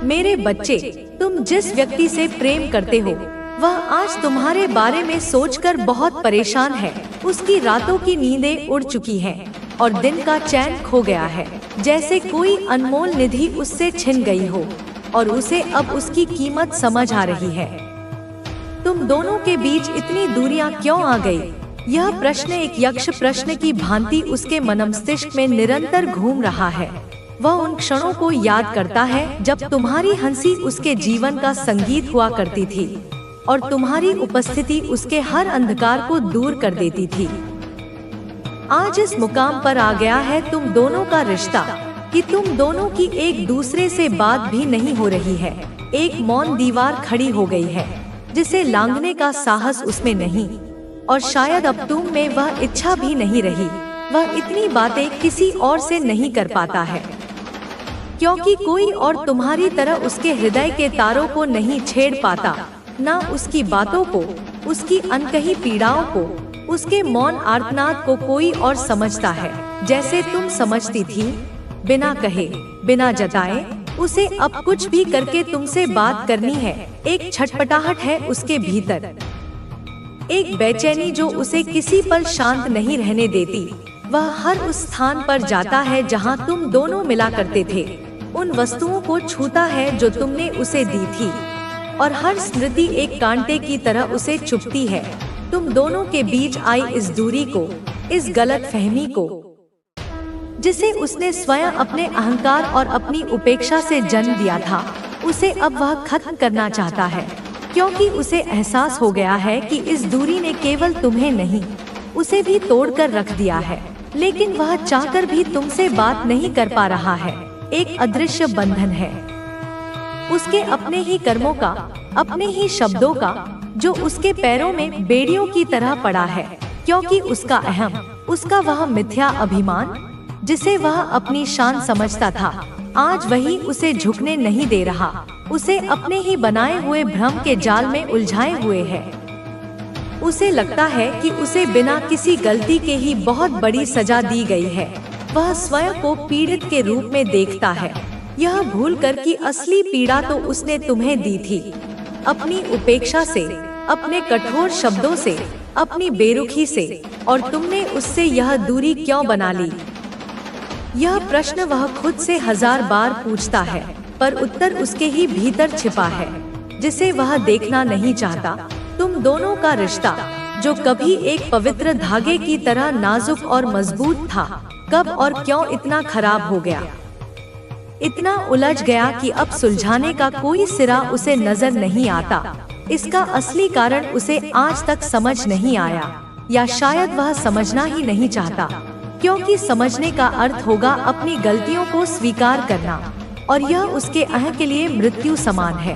मेरे बच्चे, तुम जिस व्यक्ति से प्रेम करते हो वह आज तुम्हारे बारे में सोचकर बहुत परेशान है। उसकी रातों की नींदें उड़ चुकी हैं और दिन का चैन खो गया है, जैसे कोई अनमोल निधि उससे छिन गई हो और उसे अब उसकी कीमत समझ आ रही है। तुम दोनों के बीच इतनी दूरियां क्यों आ गई? यह प्रश्न एक यक्ष प्रश्न की भांति उसके मनमस्तिष्क में निरंतर घूम रहा है। वह उन क्षणों को याद करता है जब तुम्हारी हंसी उसके जीवन का संगीत हुआ करती थी और तुम्हारी उपस्थिति उसके हर अंधकार को दूर कर देती थी। आज इस मुकाम पर आ गया है तुम दोनों का रिश्ता कि तुम दोनों की एक दूसरे से बात भी नहीं हो रही है। एक मौन दीवार खड़ी हो गई है जिसे लांघने का साहस उसमें नहीं, और शायद अब तुम में वह इच्छा भी नहीं रही। वह इतनी बातें किसी और से नहीं कर पाता है क्योंकि कोई और तुम्हारी तरह उसके हृदय के तारों को नहीं छेड़ पाता, ना उसकी बातों को, उसकी अनकही पीड़ाओं को, उसके मौन आर्तनाद को कोई और समझता है जैसे तुम समझती थी। बिना कहे, बिना जताए उसे अब कुछ भी करके तुमसे बात करनी है। एक छटपटाहट है उसके भीतर, एक बेचैनी जो उसे किसी पल शांत नहीं रहने देती। वह हर उस स्थान पर जाता है जहां तुम दोनों मिला करते थे, उन वस्तुओं को छूता है जो तुमने उसे दी थी, और हर स्मृति एक कांटे की तरह उसे चुभती है। तुम दोनों के बीच आई इस दूरी को, इस गलतफहमी को जिसे उसने स्वयं अपने अहंकार और अपनी उपेक्षा से जन्म दिया था, उसे अब वह खत्म करना चाहता है क्योंकि उसे एहसास हो गया है कि इस दूरी ने केवल तुम्हें नहीं, उसे भी तोड़कर रख दिया है। लेकिन वह चाहकर भी तुमसे बात नहीं कर पा रहा है। एक अदृश्य बंधन है उसके अपने ही कर्मों का, अपने ही शब्दों का, जो उसके पैरों में बेड़ियों की तरह पड़ा है क्योंकि उसका अहम, उसका वह मिथ्या अभिमान जिसे वह अपनी शान समझता था, आज वही उसे झुकने नहीं दे रहा, उसे अपने ही बनाए हुए भ्रम के जाल में उलझाए हुए है। उसे लगता है कि उसे बिना किसी गलती के ही बहुत बड़ी सजा दी गई है। वह स्वयं को पीड़ित के रूप में देखता है, यह भूलकर कि असली पीड़ा तो उसने तुम्हें दी थी, अपनी उपेक्षा से, अपने कठोर शब्दों से, अपनी बेरुखी से, और तुमने उससे यह दूरी क्यों बना ली? यह प्रश्न वह खुद से 1000 बार पूछता है, पर उत्तर उसके ही भीतर छिपा है जिसे वह देखना नहीं चाहता। तुम दोनों का रिश्ता जो कभी एक पवित्र धागे की तरह नाजुक और मजबूत था, कब और क्यों इतना खराब हो गया, इतना उलझ गया कि अब सुलझाने का कोई सिरा उसे नजर नहीं आता। इसका असली कारण उसे आज तक समझ नहीं आया, या शायद वह समझना ही नहीं चाहता, क्योंकि समझने का अर्थ होगा अपनी गलतियों को स्वीकार करना, और यह उसके अह के लिए मृत्यु समान है।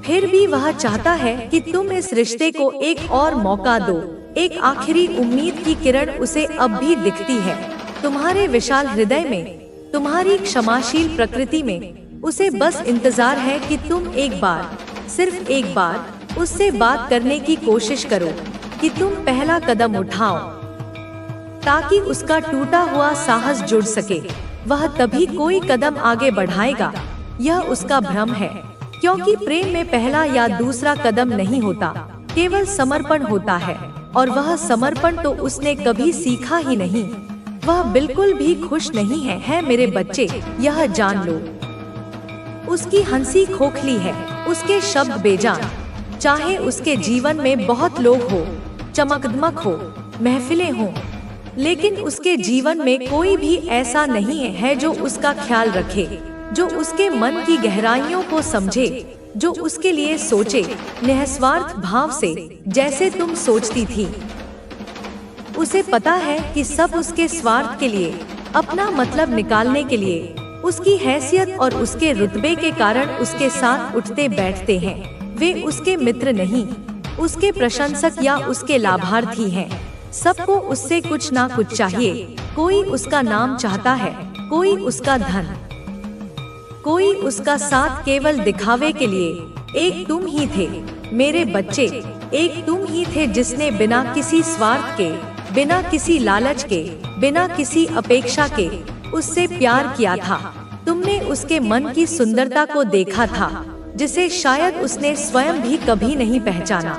फिर भी वह चाहता है कि तुम इस रिश्ते को एक और मौका दो। एक आखिरी उम्मीद की किरण उसे अब भी दिखती है तुम्हारे विशाल हृदय में, तुम्हारी क्षमाशील प्रकृति में। उसे बस इंतजार है कि तुम एक बार, सिर्फ एक बार उससे बात करने की कोशिश करो, कि तुम पहला कदम उठाओ ताकि उसका टूटा हुआ साहस जुड़ सके। वह तभी कोई कदम आगे बढ़ाएगा। यह उसका भ्रम है, क्योंकि प्रेम में पहला या दूसरा कदम नहीं होता, केवल समर्पण होता है, और वह समर्पण तो उसने कभी सीखा ही नहीं। वह बिल्कुल भी खुश नहीं है मेरे बच्चे, यह जान लो। उसकी हंसी खोखली है, उसके शब्द बेजान। चाहे उसके जीवन में बहुत लोग हो, चमकदमक हो, महफिलें हो, लेकिन उसके जीवन में कोई भी ऐसा नहीं है जो उसका ख्याल रखे, जो उसके मन की गहराइयों को समझे, जो उसके लिए सोचे निस्वार्थ भाव से, जैसे तुम सोचती थी। उसे पता है कि सब उसके स्वार्थ के लिए, अपना मतलब निकालने के लिए, उसकी हैसियत और उसके रुतबे के कारण उसके साथ उठते बैठते हैं। वे उसके मित्र नहीं, उसके प्रशंसक या उसके लाभार्थी हैं। सबको उससे कुछ ना कुछ चाहिए। कोई उसका नाम चाहता है, कोई उसका धन, कोई उसका साथ केवल दिखावे के लिए। एक तुम ही थे मेरे बच्चे, एक तुम ही थे जिसने बिना किसी स्वार्थ के, बिना किसी लालच के, बिना किसी अपेक्षा के उससे प्यार किया था। तुमने उसके मन की सुंदरता को देखा था, जिसे शायद उसने स्वयं भी कभी नहीं पहचाना।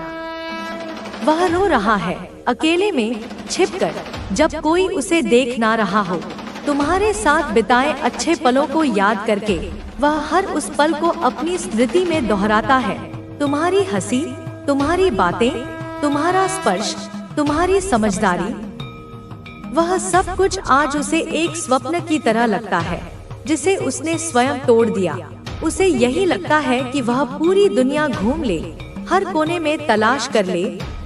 वह रो रहा है, अकेले में छिपकर, जब कोई उसे देख ना रहा हो। तुम्हारे साथ बिताए अच्छे पलों को याद करके वह हर उस पल को अपनी स्मृति में दोहराता है। तुम्हारी हंसी, तुम्हारी बातें, तुम्हारा स्पर्श, तुम्हारी समझदारी, वह सब कुछ आज उसे एक स्वप्न की तरह लगता है, जिसे उसने स्वयं तोड़ दिया। उसे यही लगता है कि वह पूरी दुनिया घूम ले, हर कोने में तलाश कर ले,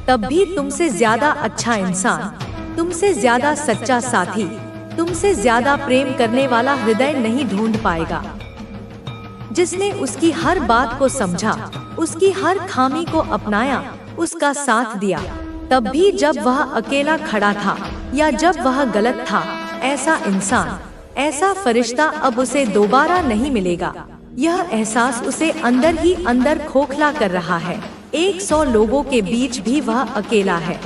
तब भी तुमसे ज्यादा अच्छा इंसान, तुमसे ज्यादा सच्चा साथी, तुमसे ज्यादा प्रेम करने वाला हृदय नहीं ढूंढ पाएगा, जिसने उसकी हर बात को समझा, उसकी हर खामी को अपनाया, उसका साथ दिया, तब भी जब वह अकेला खड़ा था या जब वह गलत था। ऐसा इंसान, ऐसा फरिश्ता अब उसे दोबारा नहीं मिलेगा। यह एहसास उसे अंदर ही अंदर खोखला कर रहा है। 100 लोगों के बीच भी वह अकेला है।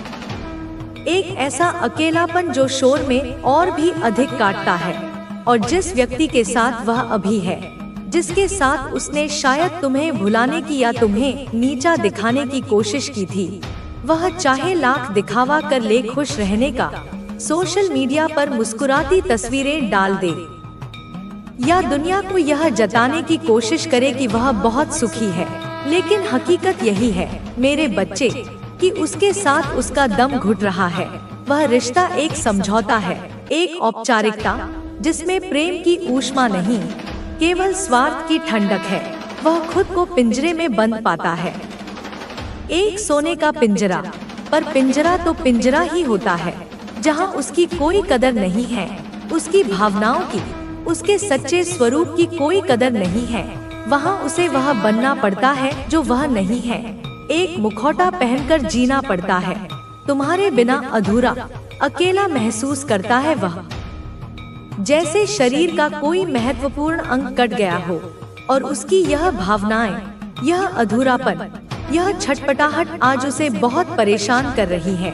एक ऐसा अकेलापन जो शोर में और भी अधिक काटता है। और जिस व्यक्ति के साथ वह अभी है, जिसके साथ उसने शायद तुम्हें भुलाने की या तुम्हें नीचा दिखाने की कोशिश की थी, वह चाहे लाख दिखावा कर ले खुश रहने का, सोशल मीडिया पर मुस्कुराती तस्वीरें डाल दे, या दुनिया को यह जताने की कोशिश करे कि वह बहुत सुखी है, लेकिन हकीकत यही है मेरे बच्चे कि उसके साथ उसका दम घुट रहा है। वह रिश्ता एक समझौता है, एक औपचारिकता, जिसमें प्रेम की ऊष्मा नहीं, केवल स्वार्थ की ठंडक है। वह खुद को पिंजरे में बंद पाता है, एक सोने का पिंजरा, पर पिंजरा तो पिंजरा ही होता है, जहां उसकी कोई कदर नहीं है, उसकी भावनाओं की, उसके सच्चे स्वरूप की कोई कदर नहीं है। वहां उसे वह बनना पड़ता है जो वह नहीं है। एक मुखौटा पहनकर जीना पड़ता है, तुम्हारे बिना अधूरा, अकेला महसूस करता है वह, जैसे शरीर का कोई महत्वपूर्ण अंग कट गया हो। और उसकी यह भावनाएं, यह अधूरापन, यह छटपटाहट आज उसे बहुत परेशान कर रही है,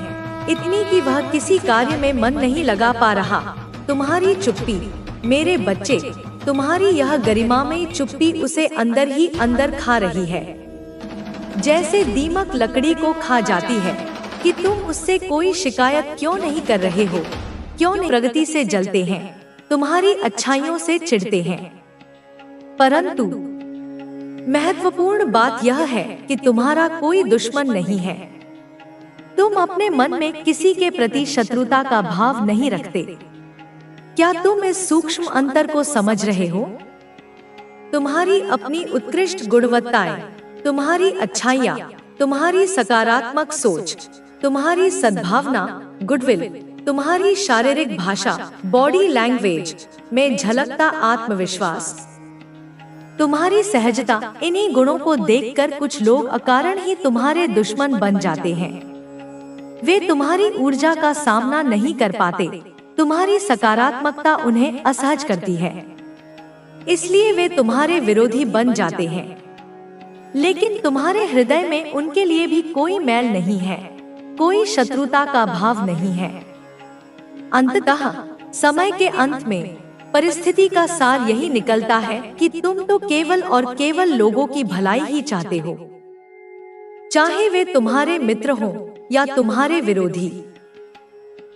इतनी कि वह किसी कार्य में मन नहीं लगा पा रहा। तुम्हारी चुप्पी मेरे बच्चे, तुम्हारी यह गरिमामयी चुप्पी उसे अंदर ही अंदर खा रही है, जैसे दीमक लकड़ी को खा जाती है। कि तुम उससे कोई शिकायत क्यों नहीं कर रहे हो, क्यों नहीं प्रगति से जलते हैं, तुम्हारी अच्छाइयों से चिढ़ते हैं। परंतु महत्वपूर्ण बात यह है कि तुम्हारा कोई दुश्मन नहीं है। तुम अपने मन में किसी के प्रति शत्रुता का भाव नहीं रखते। क्या तुम इस सूक्ष्म अंतर को समझ रहे हो? तुम्हारी अपनी उत्कृष्ट गुणवत्ताएं, तुम्हारी अच्छाइयाँ, तुम्हारी सकारात्मक सोच, तुम्हारी सद्भावना, गुडविल, तुम्हारी शारीरिक भाषा, बॉडी लैंग्वेज में झलकता आत्मविश्वास, तुम्हारी सहजता, इन्हीं गुणों को देखकर कुछ लोग अकारण ही तुम्हारे दुश्मन बन जाते हैं। वे तुम्हारी ऊर्जा का सामना नहीं कर पाते, तुम्हारी सकारात्मकता उन्हें असहज करती है, इसलिए वे तुम्हारे विरोधी बन जाते हैं। लेकिन तुम्हारे हृदय में उनके लिए भी कोई मैल नहीं है, कोई शत्रुता का भाव नहीं है। अंततः समय के अंत में परिस्थिति का सार यही निकलता है कि तुम तो केवल और केवल लोगों की भलाई ही चाहते हो, चाहे वे तुम्हारे मित्र हों या तुम्हारे विरोधी।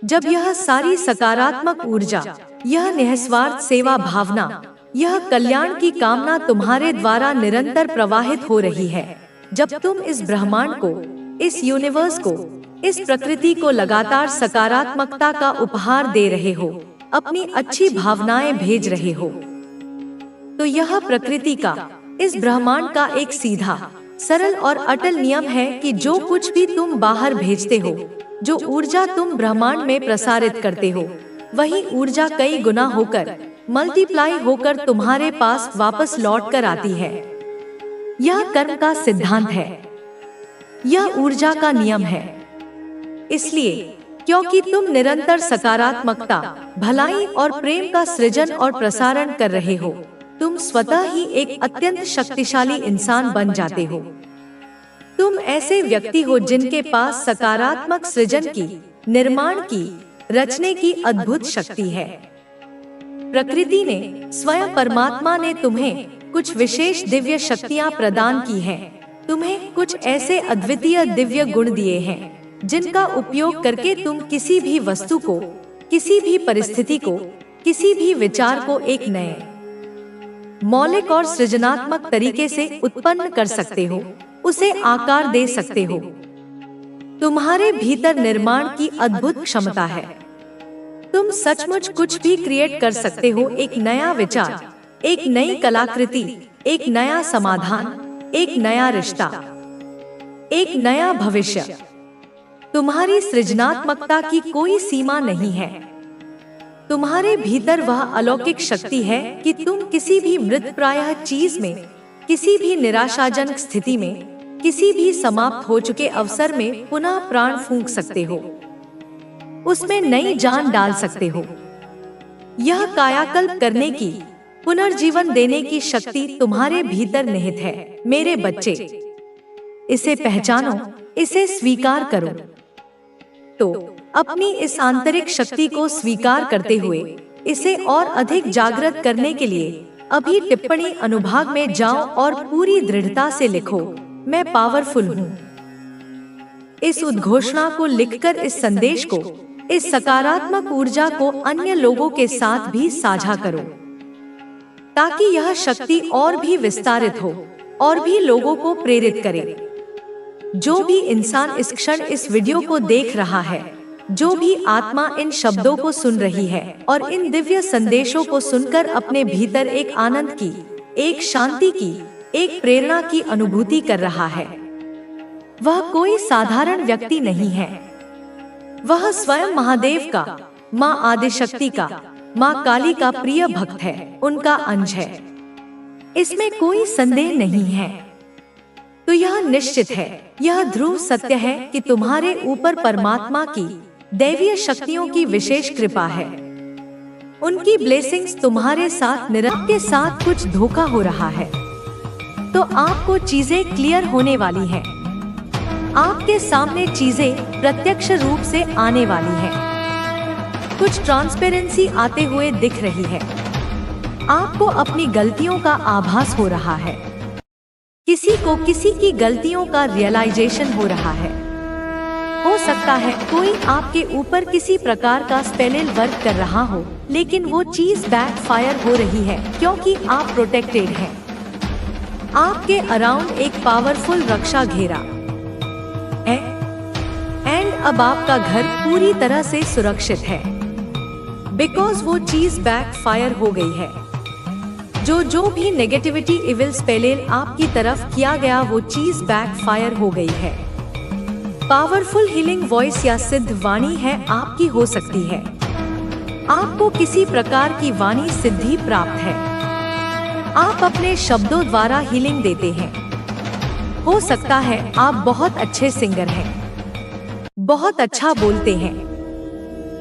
जब यह सारी सकारात्मक ऊर्जा, यह निस्वार्थ सेवा भावना, यह कल्याण की कामना तुम्हारे द्वारा निरंतर प्रवाहित हो रही है, जब तुम इस ब्रह्मांड को, इस यूनिवर्स को, इस प्रकृति को लगातार सकारात्मकता का उपहार दे रहे हो, अपनी अच्छी भावनाएं भेज रहे हो, तो यह प्रकृति का, इस ब्रह्मांड का एक सीधा, सरल और अटल नियम है कि जो कुछ भी तुम बाहर भेजते हो, जो ऊर्जा तुम ब्रह्मांड में प्रसारित करते हो, वही ऊर्जा कई गुना होकर, मल्टीप्लाई होकर तुम्हारे पास वापस लौट कर आती है। यह कर्म का सिद्धांत है, यह ऊर्जा का नियम है। इसलिए क्योंकि तुम निरंतर सकारात्मकता, भलाई और प्रेम का सृजन और प्रसारण कर रहे हो, तुम स्वतः ही एक अत्यंत शक्तिशाली इंसान बन जाते हो। तुम ऐसे व्यक्ति हो जिनके पास सकारात्मक सृजन की, निर्माण की, रचने की अद्भुत शक्ति है। प्रकृति ने, स्वयं परमात्मा ने तुम्हें कुछ विशेष दिव्य शक्तियाँ प्रदान की हैं। तुम्हें कुछ ऐसे अद्वितीय दिव्य गुण दिए हैं जिनका उपयोग करके तुम किसी भी वस्तु को, किसी भी परिस्थिति को, किसी भी विचार को एक नए, मौलिक और सृजनात्मक तरीके से उत्पन्न कर सकते हो, उसे आकार दे सकते हो। तुम्हारे भीतर निर्माण की अद्भुत क्षमता है। तुम सचमुच कुछ भी क्रिएट कर सकते हो। एक नया विचार, एक नई कलाकृति, एक नया समाधान, एक नया रिश्ता, एक नया भविष्य। तुम्हारी सृजनात्मकता की कोई सीमा नहीं है। तुम्हारे भीतर वह अलौकिक शक्ति है कि तुम किसी भी मृतप्राय चीज में, किसी भी निराशाजनक स्थिति में, किसी भी समाप्त हो चुके अवसर में पुनः प्राण फूंक सकते हो, उसमें नई जान डाल सकते हो। यह कायाकल्प करने की, पुनर्जीवन देने की शक्ति तुम्हारे भीतर निहित है। मेरे बच्चे, इसे पहचानो, इसे स्वीकार करो। तो अपनी इस आंतरिक शक्ति को स्वीकार करते हुए इसे और अधिक जागृत करने के लिए अभी टिप्पणी अनुभाग में जाओ और पूरी दृढ़ता से लिखो, मैं पावरफुल हूँ। इस उद्घोषणा को लिखकर इस संदेश को, इस सकारात्मक ऊर्जा को अन्य लोगों के साथ भी साझा करो, ताकि यह शक्ति और भी विस्तारित हो और भी लोगों को प्रेरित करे। जो भी इंसान इस क्षण इस वीडियो को देख रहा है, जो भी आत्मा इन शब्दों को सुन रही है और इन दिव्य संदेशों को सुनकर अपने भीतर एक आनंद की, एक शांति की, एक प्रेरणा की अनुभूति कर रहा है, वह कोई साधारण व्यक्ति नहीं है। वह स्वयं महादेव का, माँ आदिशक्ति का, माँ काली का प्रिय भक्त है, उनका अंश है। इसमें कोई संदेह नहीं है। तो यह निश्चित है, यह ध्रुव सत्य है कि तुम्हारे ऊपर परमात्मा की दैवीय शक्तियों की विशेष कृपा है। उनकी ब्लेसिंग्स तुम्हारे साथ निरंतर के साथ कुछ धोखा हो रहा है, तो आपको चीजें क्लियर होने वाली हैं। आपके सामने चीजें प्रत्यक्ष रूप से आने वाली हैं। कुछ ट्रांसपेरेंसी आते हुए दिख रही है। आपको अपनी गलतियों का आभास हो रहा है। किसी को किसी की गलतियों का रियलाइजेशन हो रहा है। हो सकता है कोई आपके ऊपर किसी प्रकार का स्पेल वर्क कर रहा हो, लेकिन वो चीज बैकफायर हो रही है क्योंकि आप प्रोटेक्टेड हैं। आपके अराउंड एक पावरफुल रक्षा घेरा है एंड अब आपका घर पूरी तरह से सुरक्षित है, बिकॉज वो चीज बैकफायर हो गई है। जो भी नेगेटिविटी, इविल स्पेल आपकी तरफ किया गया, वो चीज बैकफायर हो गई है। पावरफुल हीलिंग वॉइस या सिद्ध वाणी है आपकी हो सकती है। आपको किसी प्रकार की वाणी सिद्धि प्राप्त है। आप अपने शब्दों द्वारा हीलिंग देते हैं। हो सकता है आप बहुत अच्छे सिंगर हैं, बहुत अच्छा बोलते हैं।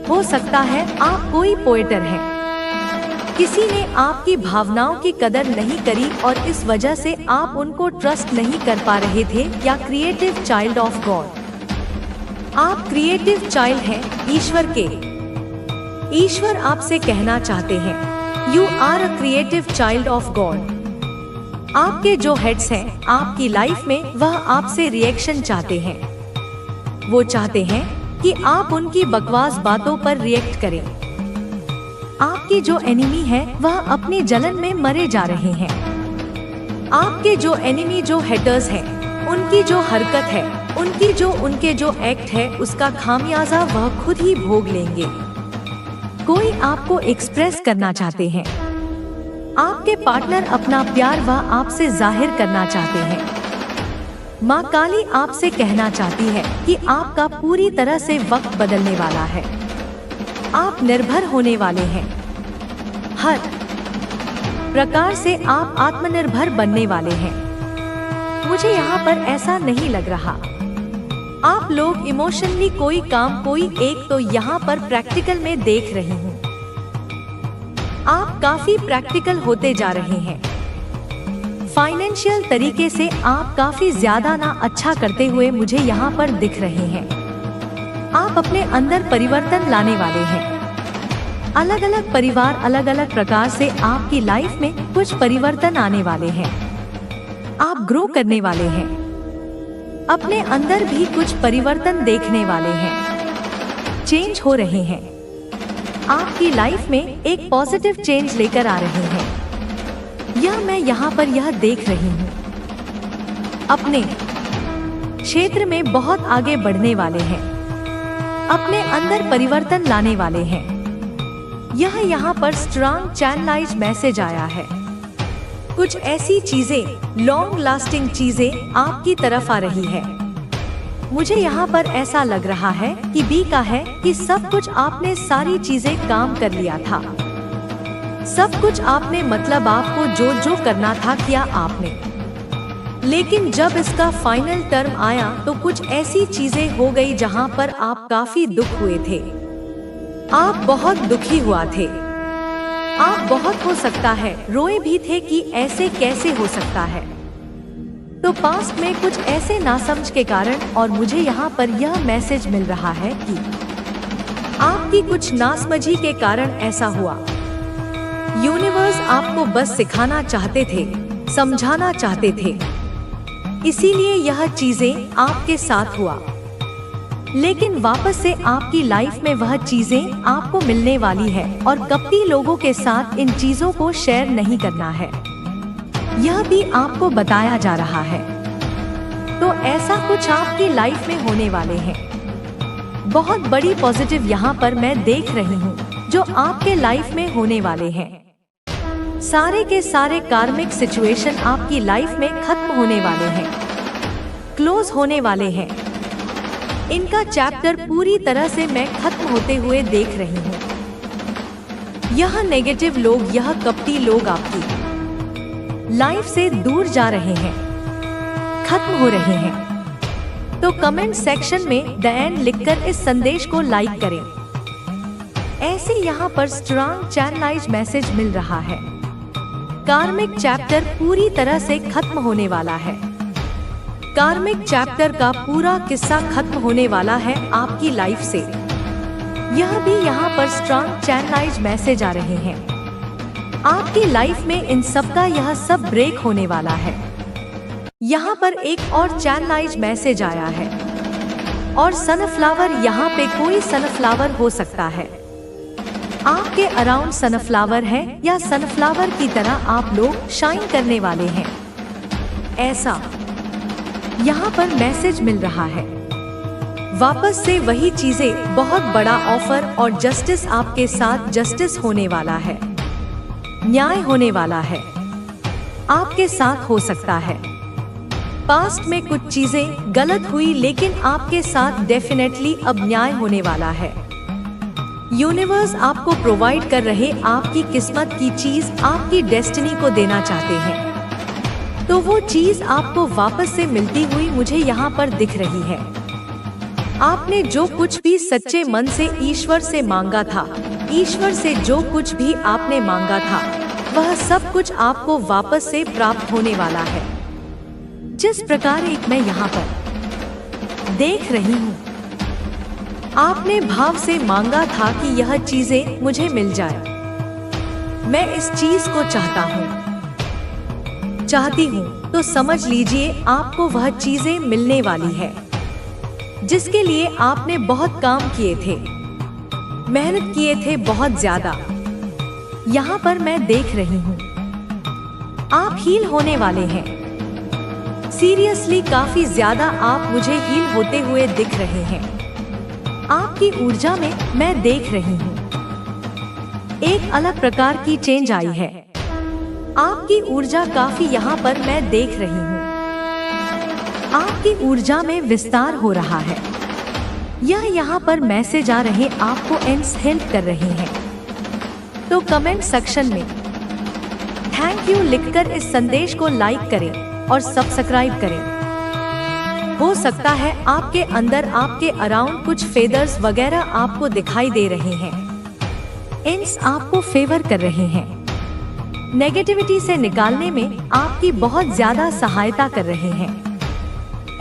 हो सकता है आप कोई पोएटर हैं। किसी ने आपकी भावनाओं की कदर नहीं करी और इस वजह से आप उनको ट्रस्ट नहीं कर पा रहे थे, या क्रिएटिव चाइल्ड ऑफ गॉड। आप क्रिएटिव चाइल्ड हैं ईश्वर के। ईश्वर आपसे कहना चाहते हैं, you are a creative child of God. आपके जो हेड्स हैं आपकी लाइफ में, वह आपसे रिएक्शन चाहते हैं। वो चाहते हैं कि आप उनकी बकवास बातों पर रिएक्ट करें। आपकी जो एनिमी है वह अपनी जलन में मरे जा रहे हैं। आपके जो एनिमी, जो हेटर्स हैं, उनकी जो हरकत है, उनके जो एक्ट है, उसका खामियाजा वह खुद ही भोग लेंगे। कोई आपको एक्सप्रेस करना चाहते हैं। आपके पार्टनर अपना प्यार वह आपसे जाहिर करना चाहते हैं। माँ काली आपसे कहना चाहती है कि आपका पूरी तरह से वक्त बदलने वाला है। आप निर्भर होने वाले हैं। हर प्रकार से आप आत्मनिर्भर बनने वाले हैं। मुझे यहाँ पर ऐसा नहीं लग रहा। आप लोग इमोशनली कोई काम, कोई एक तो यहाँ पर प्रैक्टिकल में देख रही हूँ। आप काफी प्रैक्टिकल होते जा रहे हैं। फाइनेंशियल तरीके से आप काफी ज्यादा ना अच्छा करते हुए मुझे यहाँ पर दिख रहे हैं। आप अपने अंदर परिवर्तन लाने वाले हैं। अलग अलग परिवार अलग अलग प्रकार से आपकी लाइफ में कुछ परिवर्तन आने वाले हैं। आप ग्रो करने वाले हैं, अपने अंदर भी कुछ परिवर्तन देखने वाले हैं, चेंज हो रहे हैं। आपकी लाइफ में एक पॉजिटिव चेंज लेकर आ रहे हैं। यह मैं यहाँ पर यह देख रही हूँ। अपने क्षेत्र में बहुत आगे बढ़ने वाले हैं, अपने अंदर परिवर्तन लाने वाले हैं। यह यहाँ पर स्ट्रॉन्ग चैनलाइज मैसेज आया है। कुछ ऐसी चीजें, लॉन्ग लास्टिंग चीजें आपकी तरफ आ रही है। मुझे यहाँ पर ऐसा लग रहा है कि बी का है कि सब कुछ आपने सारी चीजें काम कर लिया था। सब कुछ आपने मतलब आपको जो जो करना था किया आपने। लेकिन जब इसका फाइनल टर्म आया तो कुछ ऐसी चीजें हो गई जहाँ पर आप काफी दुख हुए थे। आप बहुत दुखी हुआ थे। आप बहुत हो सकता है रोए भी थे कि ऐसे कैसे हो सकता है। तो पास्ट में कुछ ऐसे नासमझ के कारण, और मुझे यहाँ पर यह मैसेज मिल रहा है कि आपकी कुछ नासमझी के कारण ऐसा हुआ। यूनिवर्स आपको बस सिखाना चाहते थे, समझाना चाहते थे, इसीलिए यह चीजें आपके साथ हुआ। लेकिन वापस से आपकी लाइफ में वह चीजें आपको मिलने वाली है और कपटी लोगों के साथ इन चीजों को शेयर नहीं करना है, यह भी आपको बताया जा रहा है। तो ऐसा कुछ आपकी लाइफ में होने वाले हैं। बहुत बड़ी पॉजिटिव यहाँ पर मैं देख रही हूँ जो आपके लाइफ में होने वाले हैं। सारे के सारे कार्मिक सिचुएशन आपकी लाइफ में खत्म होने वाले हैं, क्लोज होने वाले हैं। इनका चैप्टर पूरी तरह से मैं खत्म होते हुए देख रही हूँ। यह नेगेटिव लोग, यह कपटी लोग आपकी लाइफ से दूर जा रहे हैं, खत्म हो रहे हैं। तो कमेंट सेक्शन में द एंड लिखकर इस संदेश को लाइक करें। ऐसे यहाँ पर स्ट्रॉन्ग चैनलाइज मैसेज मिल रहा है। कार्मिक चैप्टर पूरी तरह से खत्म होने वाला है। कार्मिक चैप्टर का पूरा किस्सा खत्म होने वाला है आपकी लाइफ से। यह भी यहाँ पर स्ट्रॉन्ग चैनलाइज मैसेज आ रहे हैं। आपकी लाइफ में इन सब का यह सब ब्रेक होने वाला है। यहाँ पर एक और चैनलाइज मैसेज आया है, और सनफ्लावर, यहाँ पे कोई सनफ्लावर हो सकता है। आपके अराउंड सनफ्लावर है या सनफ्लावर की तरह आप लोग शाइन करने वाले हैं, ऐसा यहाँ पर मैसेज मिल रहा है। वापस से वही चीजें, बहुत बड़ा ऑफर और जस्टिस आपके साथ जस्टिस होने वाला है, न्याय होने वाला है, आपके साथ हो सकता है। पास्ट में कुछ चीजें गलत हुई लेकिन आपके साथ डेफिनेटली अब न्याय होने वाला है। यूनिवर्स आपको प्रोवाइड कर रहे आपकी किस्मत की चीज, आपकी डेस्टिनी को देना चाहते हैं, तो वो चीज आपको वापस से मिलती हुई मुझे यहाँ पर दिख रही है। आपने जो कुछ भी सच्चे मन से ईश्वर से मांगा था, ईश्वर से जो कुछ भी आपने मांगा था, वह सब कुछ आपको वापस से प्राप्त होने वाला है। जिस प्रकार एक मैं यहाँ पर देख रही हूँ, आपने भाव से मांगा था कि यह चीजें मुझे मिल जाए, मैं इस चीज को चाहता हूँ, चाहती हूँ, तो समझ लीजिए आपको वह चीजें मिलने वाली है जिसके लिए आपने बहुत काम किए थे, मेहनत किए थे बहुत ज्यादा। यहाँ पर मैं देख रही हूँ आप हील होने वाले हैं। सीरियसली काफी ज्यादा आप मुझे हील होते हुए दिख रहे हैं। आपकी ऊर्जा में मैं देख रही हूँ एक अलग प्रकार की चेंज आई है। आपकी ऊर्जा काफी यहाँ पर मैं देख रही हूँ। आपकी ऊर्जा में विस्तार हो रहा है। यह यहाँ पर मैसेज आ रहे आपको एंड्स हेल्प कर रहे हैं। तो कमेंट सेक्शन में थैंक यू लिखकर इस संदेश को लाइक करें और सब्सक्राइब करें। हो सकता है आपके अंदर, आपके अराउंड कुछ फेदर्स वगैरह आपको दिखाई दे रहे हैं। एंड्स आपको फेवर कर रहे हैं, नेगेटिविटी से निकालने में आपकी बहुत ज्यादा सहायता कर रहे हैं।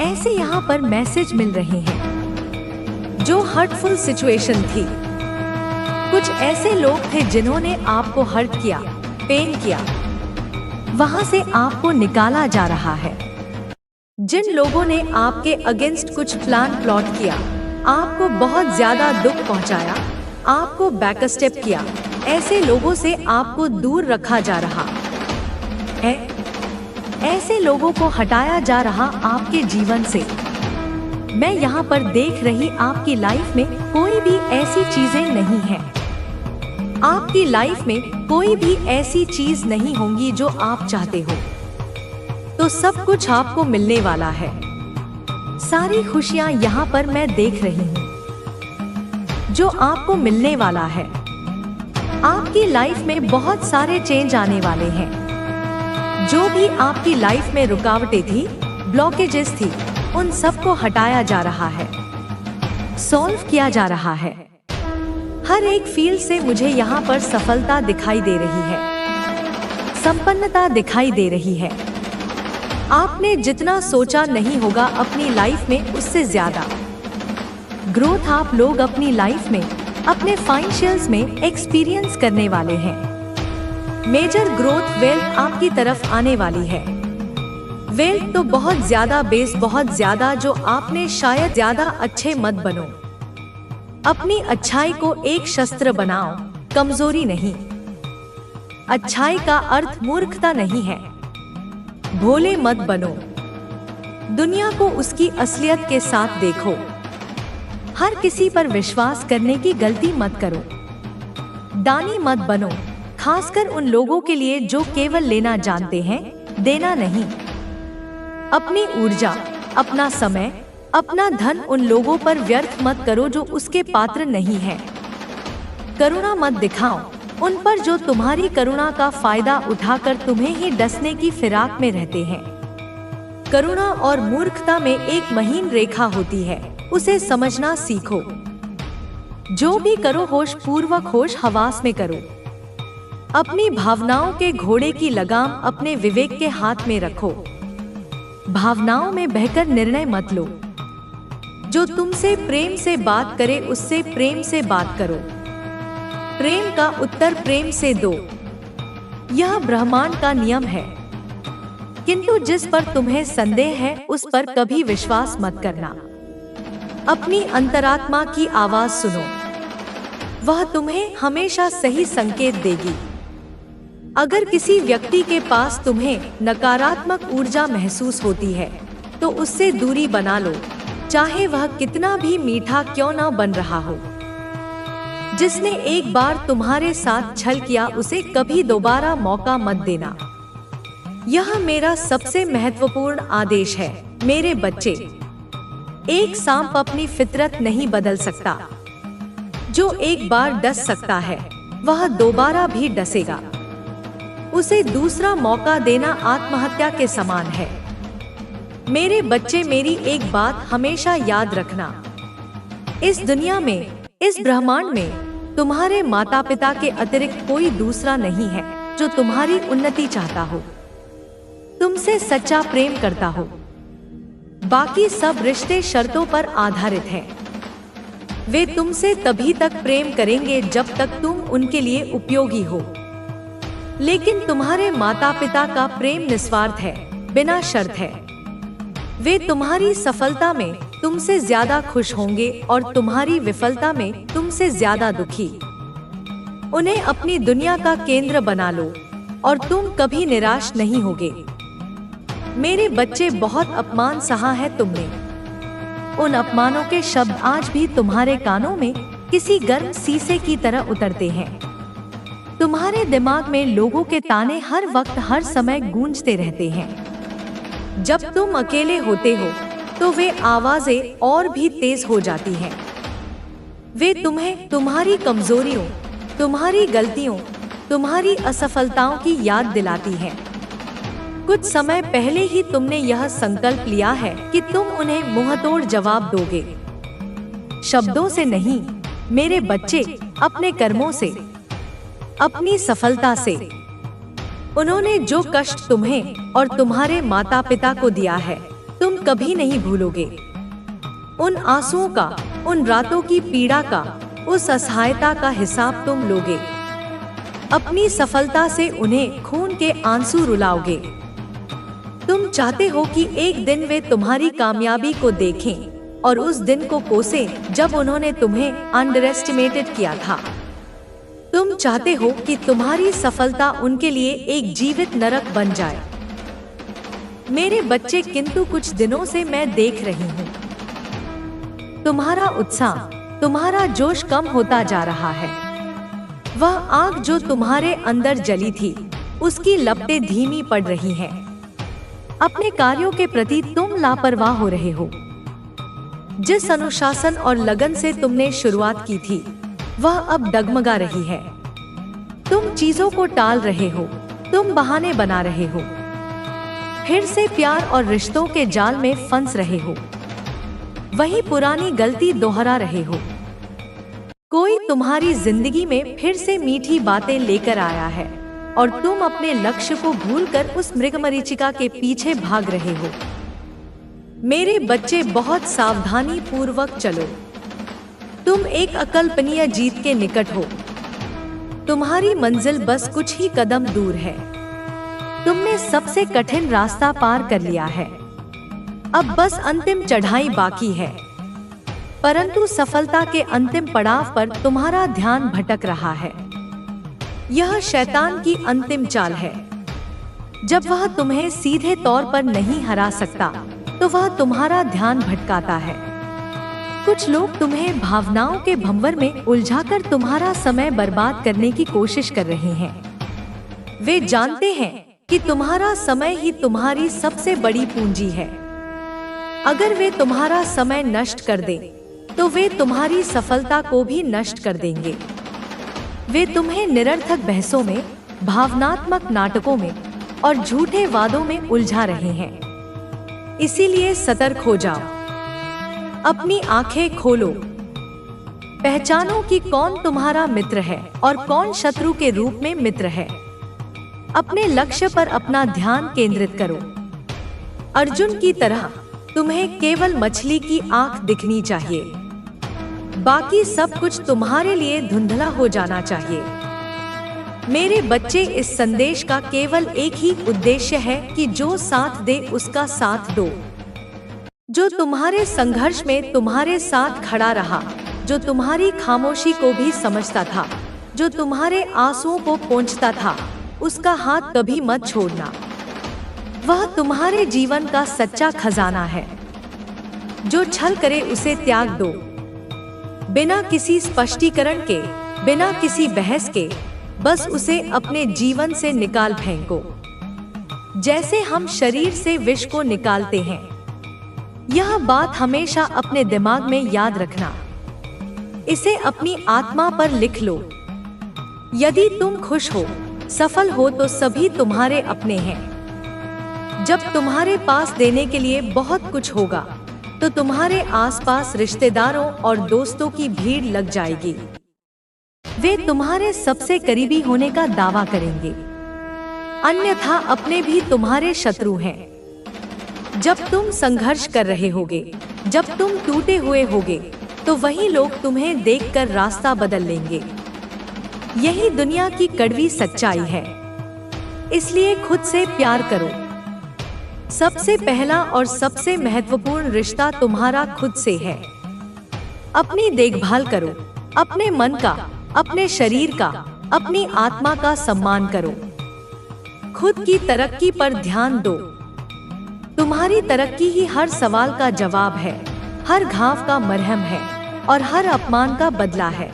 ऐसे यहाँ पर मैसेज मिल रहे हैं। जो हर्टफुल सिचुएशन थी, कुछ ऐसे लोग थे जिन्होंने आपको हर्ट किया, पेन किया। वहां से आपको निकाला जा रहा है। जिन लोगों ने आपके अगेंस्ट कुछ प्लान प्लॉट किया, आपको बहुत ज्यादा दुख पहुंचाया, आपको बैकस्टेप किया, ऐसे लोगों से आपको दूर रखा जा रहा है। ऐसे लोगों को हटाया जा रहा आपके जीवन से। मैं यहाँ पर देख रही आपकी लाइफ में कोई भी ऐसी चीजें नहीं है। आपकी लाइफ में कोई भी ऐसी चीज नहीं होंगी जो आप चाहते हो। तो सब कुछ आपको मिलने वाला है। सारी खुशियाँ यहाँ पर मैं देख रही हूँ जो आपको मिलने वाला है। आपकी लाइफ में बहुत सारे चेंज आने वाले हैं। जो भी आपकी लाइफ में रुकावटें थी, ब्लॉकेजेस थी, उन सबको हटाया जा रहा है, सॉल्व किया जा रहा है। हर एक फील्ड से मुझे यहाँ पर सफलता दिखाई दे रही है, संपन्नता दिखाई दे रही है। आपने जितना सोचा नहीं होगा अपनी लाइफ में, उससे ज्यादा ग्रोथ आप लोग अपनी लाइफ में, अपने फाइनेंशियल्स में एक्सपीरियंस करने वाले हैं। मेजर ग्रोथ वेल्थ आपकी तरफ आने वाली है। वेल्थ तो बहुत ज्यादा, बेस बहुत ज्यादा, जो आपने शायद ज्यादा अच्छे मत बनो। अपनी अच्छाई को एक शस्त्र बनाओ, कमजोरी नहीं। अच्छाई का अर्थ मूर्खता नहीं है। भोले मत बनो। दुनिया को उसकी असलियत के साथ देखो। हर किसी पर विश्वास करने की गलती मत करो। दानी मत बनो, खासकर उन लोगों के लिए जो केवल लेना जानते हैं, देना नहीं। अपनी ऊर्जा, अपना समय, अपना धन उन लोगों पर व्यर्थ मत करो जो उसके पात्र नहीं है। करुणा मत दिखाओ उन पर जो तुम्हारी करुणा का फायदा उठाकर तुम्हें ही डसने की फिराक में रहते हैं। करुणा और मूर्खता में एक महीन रेखा होती है, उसे समझना सीखो। जो भी करो होश पूर्वक, होश हवास में करो। अपनी भावनाओं के घोड़े की लगाम अपने विवेक के हाथ में रखो। भावनाओं में बहकर निर्णय मत लो। जो तुमसे प्रेम से बात करे उससे प्रेम से बात करो। प्रेम का उत्तर प्रेम से दो। यह ब्रह्मांड का नियम है। किंतु जिस पर तुम्हें संदेह है उस पर कभी विश्वास मत करना। अपनी अंतरात्मा की आवाज सुनो, वह तुम्हें हमेशा सही संकेत देगी। अगर किसी व्यक्ति के पास तुम्हें नकारात्मक ऊर्जा महसूस होती है तो उससे दूरी बना लो, चाहे वह कितना भी मीठा क्यों न बन रहा हो। जिसने एक बार तुम्हारे साथ छल किया उसे कभी दोबारा मौका मत देना। यह मेरा सबसे महत्वपूर्ण आदेश है मेरे बच्चे। एक सांप अपनी फितरत नहीं बदल सकता। जो एक बार डस सकता है वह दोबारा भी डसेगा। उसे दूसरा मौका देना आत्महत्या के समान है। मेरे बच्चे, मेरी एक बात हमेशा याद रखना। इस दुनिया में, इस ब्रह्मांड में तुम्हारे माता पिता के अतिरिक्त कोई दूसरा नहीं है जो तुम्हारी उन्नति चाहता हो, तुमसे सच्चा प्रेम करता हो। बाकी सब रिश्ते शर्तों पर आधारित हैं। वे तुमसे तभी तक प्रेम करेंगे जब तक तुम उनके लिए उपयोगी हो। लेकिन तुम्हारे माता पिता का प्रेम निस्वार्थ है, बिना शर्त है। वे तुम्हारी सफलता में तुमसे ज्यादा खुश होंगे और तुम्हारी विफलता में तुमसे ज्यादा दुखी। उन्हें अपनी दुनिया का केंद्र बना लो और तुम कभी निराश नहीं होगे। मेरे बच्चे, बहुत अपमान सहा है तुमने। उन अपमानों के शब्द आज भी तुम्हारे कानों में किसी गर्म शीशे की तरह उतरते हैं। तुम्हारे दिमाग में लोगों के ताने हर वक्त, हर समय गूंजते रहते हैं। जब तुम अकेले होते हो तो वे आवाजें और भी तेज हो जाती हैं। वे तुम्हें तुम्हारी कमजोरियों, तुम्हारी गलतियों, तुम्हारी असफलताओं की याद दिलाती हैं। कुछ समय पहले ही तुमने यह संकल्प लिया है कि तुम उन्हें मुंहतोड़ जवाब दोगे। शब्दों से नहीं मेरे बच्चे, अपने कर्मों से, अपनी सफलता से। उन्होंने जो कष्ट तुम्हें और तुम्हारे माता पिता को दिया है तुम कभी नहीं भूलोगे। उन आंसुओं का, उन रातों की पीड़ा का, उस असहायता का हिसाब तुम लोगे। अपनी सफलता से उन्हें खून के आंसू रुलाओगे। तुम चाहते हो कि एक दिन वे तुम्हारी कामयाबी को देखें और उस दिन को कोसें जब उन्होंने तुम्हें अंडर एस्टिमेटेड किया था। तुम चाहते हो कि तुम्हारी सफलता उनके लिए एक जीवित नरक बन जाए। मेरे बच्चे, किंतु कुछ दिनों से मैं देख रही हूँ तुम्हारा उत्साह, तुम्हारा जोश कम होता जा रहा है। वह आग जो तुम्हारे अंदर जली थी, उसकी लपटें धीमी पड़ रही हैं। अपने कार्यों के प्रति तुम लापरवाह हो रहे हो। जिस अनुशासन और लगन से तुमने शुरुआत की थी, वह अब डगमगा रही है। तुम चीजों को टाल रहे हो, तुम बहाने बना रहे हो, फिर से प्यार और रिश्तों के जाल में फंस रहे हो, वही पुरानी गलती दोहरा रहे हो। कोई तुम्हारी जिंदगी में फिर से मीठी बातें लेकर आया है और तुम अपने लक्ष्य को भूलकर उस मृगमरीचिका के पीछे भाग रहे हो। मेरे बच्चे, बहुत सावधानी पूर्वक चलो। तुम एक अकल्पनीय जीत के निकट हो। तुम्हारी मंजिल बस कुछ ही कदम दूर है। तुमने सबसे कठिन रास्ता पार कर लिया है। अब बस अंतिम चढ़ाई बाकी है। परंतु सफलता के अंतिम पड़ाव पर तुम्हारा ध्यान भटक रहा है। यह शैतान की अंतिम चाल है। जब वह तुम्हें सीधे तौर पर नहीं हरा सकता, तो वह तुम्हारा ध्यान भटकाता है। कुछ लोग तुम्हें भावनाओं के भंवर में उलझाकर तुम्हारा समय बर्बाद करने की कोशिश कर रहे हैं। वे जानते हैं कि तुम्हारा समय ही तुम्हारी सबसे बड़ी पूंजी है। अगर वे तुम्हारा समय नष्ट कर दें, तो वे तुम्हारी सफलता को भी नष्ट कर देंगे। वे तुम्हें निरर्थक बहसों में, भावनात्मक नाटकों में और झूठे वादों में उलझा रहे हैं। इसीलिए सतर्क हो जाओ। अपनी आंखें खोलो। पहचानो कि कौन तुम्हारा मित्र है और कौन शत्रु के रूप में मित्र है। अपने लक्ष्य पर अपना ध्यान केंद्रित करो। अर्जुन की तरह तुम्हें केवल मछली की आंख दिखनी चाहिए। बाकी सब कुछ तुम्हारे लिए धुंधला हो जाना चाहिए। मेरे बच्चे, इस संदेश का केवल एक ही उद्देश्य है कि जो साथ दे उसका साथ दो। जो तुम्हारे संघर्ष में तुम्हारे साथ खड़ा रहा, जो तुम्हारी खामोशी को भी समझता था, जो तुम्हारे आंसुओं को पोंछता था, उसका हाथ कभी मत छोड़ना। वह तुम्हारे जीवन का सच्चा खजाना है। जो छल करे उसे त्याग दो। बिना किसी स्पष्टीकरण के, बिना किसी बहस के, बस उसे अपने जीवन से निकाल फेंको, जैसे हम शरीर से विष को निकालते हैं। यह बात हमेशा अपने दिमाग में याद रखना। इसे अपनी आत्मा पर लिख लो। यदि तुम खुश हो, सफल हो, तो सभी तुम्हारे अपने हैं। जब तुम्हारे पास देने के लिए बहुत कुछ होगा, तो तुम्हारे आसपास रिश्तेदारों और दोस्तों की भीड़ लग जाएगी। वे तुम्हारे सबसे करीबी होने का दावा करेंगे, अन्यथा अपने भी तुम्हारे शत्रु हैं। जब तुम संघर्ष कर रहे होगे, जब तुम टूटे हुए होगे, तो वही लोग तुम्हें देखकर रास्ता बदल लेंगे। यही दुनिया की कड़वी सच्चाई है। इसलिए खुद से प्यार करो। सबसे पहला और सबसे महत्वपूर्ण रिश्ता तुम्हारा खुद से है। अपनी देखभाल करो, अपने मन का, अपने शरीर का, अपनी आत्मा का सम्मान करो। खुद की तरक्की पर ध्यान दो। तुम्हारी तरक्की ही हर सवाल का जवाब है, हर घाव का मरहम है और हर अपमान का बदला है।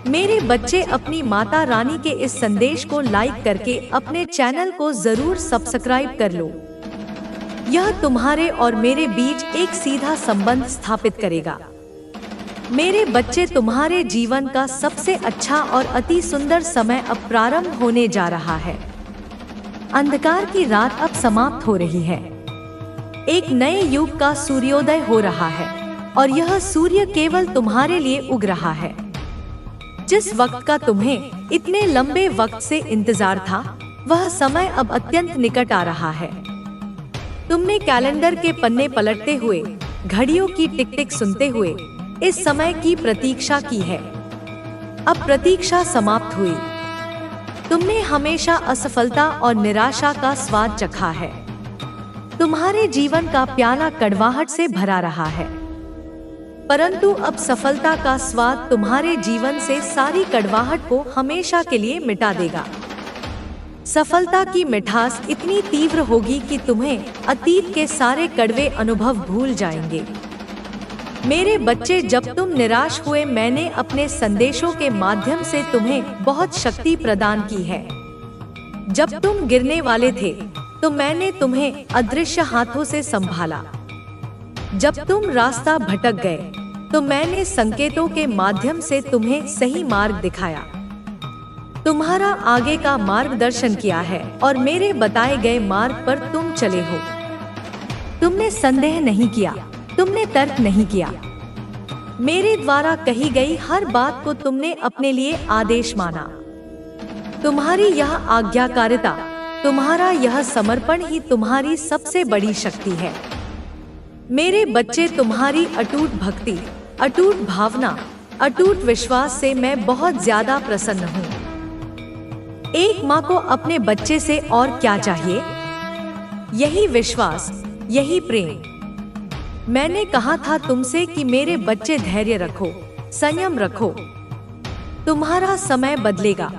मेरे बच्चे, अपनी माता रानी के इस संदेश को लाइक करके अपने चैनल को जरूर सब्सक्राइब कर लो। यह तुम्हारे और मेरे बीच एक सीधा संबंध स्थापित करेगा। मेरे बच्चे, तुम्हारे जीवन का सबसे अच्छा और अति सुंदर समय अब प्रारंभ होने जा रहा है। अंधकार की रात अब समाप्त हो रही है। एक नए युग का सूर्योदय हो रहा है और यह सूर्य केवल तुम्हारे लिए उग रहा है। जिस वक्त का तुम्हें इतने लंबे वक्त से इंतजार था, वह समय अब अत्यंत निकट आ रहा है। तुमने कैलेंडर के पन्ने पलटते हुए, घड़ियों की टिक टिक सुनते हुए इस समय की प्रतीक्षा की है। अब प्रतीक्षा समाप्त हुई। तुमने हमेशा असफलता और निराशा का स्वाद चखा है। तुम्हारे जीवन का प्याला कड़वाहट से भरा रहा है, परंतु अब सफलता का स्वाद तुम्हारे जीवन से सारी कड़वाहट को हमेशा के लिए मिटा देगा। सफलता की मिठास इतनी तीव्र होगी कि तुम्हें अतीत के सारे कड़वे अनुभव भूल जाएंगे। मेरे बच्चे, जब तुम निराश हुए, मैंने अपने संदेशों के माध्यम से तुम्हें बहुत शक्ति प्रदान की है। जब तुम गिरने वाले थे तो मैंने तुम्हें अदृश्य हाथों से संभाला। जब तुम रास्ता भटक गए तो मैंने संकेतों के माध्यम से तुम्हें सही मार्ग दिखाया। तुम्हारा आगे का मार्गदर्शन किया है और मेरे बताए गए मार्ग पर तुम चले हो। तुमने संदेह नहीं किया, तुमने तर्क नहीं किया। मेरे द्वारा कही गई हर बात को तुमने अपने लिए आदेश माना। तुम्हारी यह आज्ञाकारिता, तुम्हारा यह समर्पण ही तुम्हारी सबसे बड़ी शक्ति है। मेरे बच्चे, तुम्हारी अटूट भक्ति, अटूट भावना, अटूट विश्वास से मैं बहुत ज्यादा प्रसन्न हूँ। एक माँ को अपने बच्चे से और क्या चाहिए? यही विश्वास, यही प्रेम। मैंने कहा था तुमसे कि मेरे बच्चे, धैर्य रखो, संयम रखो, तुम्हारा समय बदलेगा।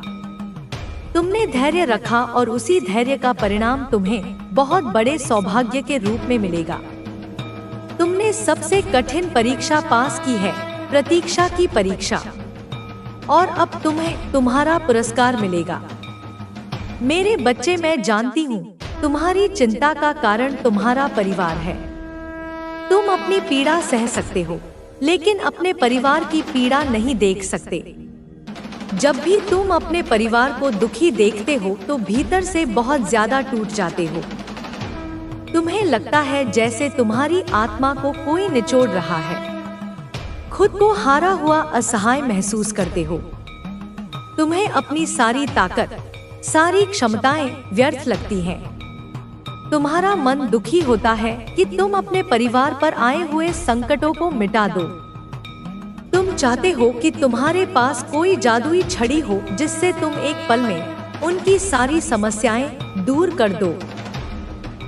तुमने धैर्य रखा और उसी धैर्य का परिणाम तुम्हें बहुत बड़े सौभाग्य के रूप में मिलेगा। तुमने सबसे कठिन परीक्षा पास की है, प्रतीक्षा की परीक्षा, और अब तुम्हें तुम्हारा पुरस्कार मिलेगा। मेरे बच्चे, मैं जानती हूँ तुम्हारी चिंता का कारण तुम्हारा परिवार है। तुम अपनी पीड़ा सह सकते हो, लेकिन अपने परिवार की पीड़ा नहीं देख सकते। जब भी तुम अपने परिवार को दुखी देखते हो तो भीतर से बहुत ज्यादा टूट जाते हो। तुम्हें लगता है जैसे तुम्हारी आत्मा को कोई निचोड़ रहा है। खुद को हारा हुआ असहाय महसूस करते हो। तुम्हें अपनी सारी ताकत, सारी क्षमताएं व्यर्थ लगती हैं। तुम्हारा मन दुखी होता है कि तुम अपने परिवार पर आए हुए संकटों को मिटा दो। तुम चाहते हो कि तुम्हारे पास कोई जादुई छड़ी हो जिससे तुम एक पल में उनकी सारी समस्याएं दूर कर दो,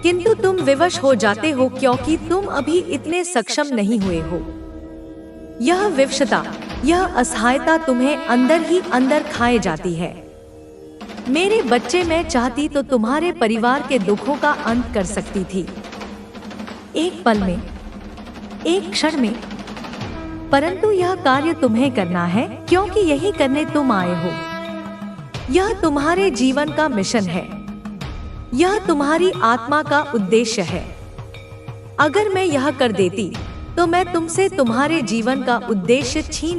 किंतु तुम विवश हो जाते हो क्योंकि तुम अभी इतने सक्षम नहीं हुए हो। यह विवशता, यह असहायता तुम्हें अंदर ही अंदर खाए जाती है। मेरे बच्चे, मैं चाहती तो तुम्हारे परिवार के दुखों का अंत कर सकती थी, एक पल में, एक क्षण में, परंतु यह कार्य तुम्हें करना है क्योंकि यही करने तुम आए हो। यह तुम्हारे जीवन का मिशन है, यह तुम्हारी आत्मा का उद्देश्य है। अगर मैं यह कर देती तो मैं तुमसे तुम्हारे जीवन का उद्देश्य छीन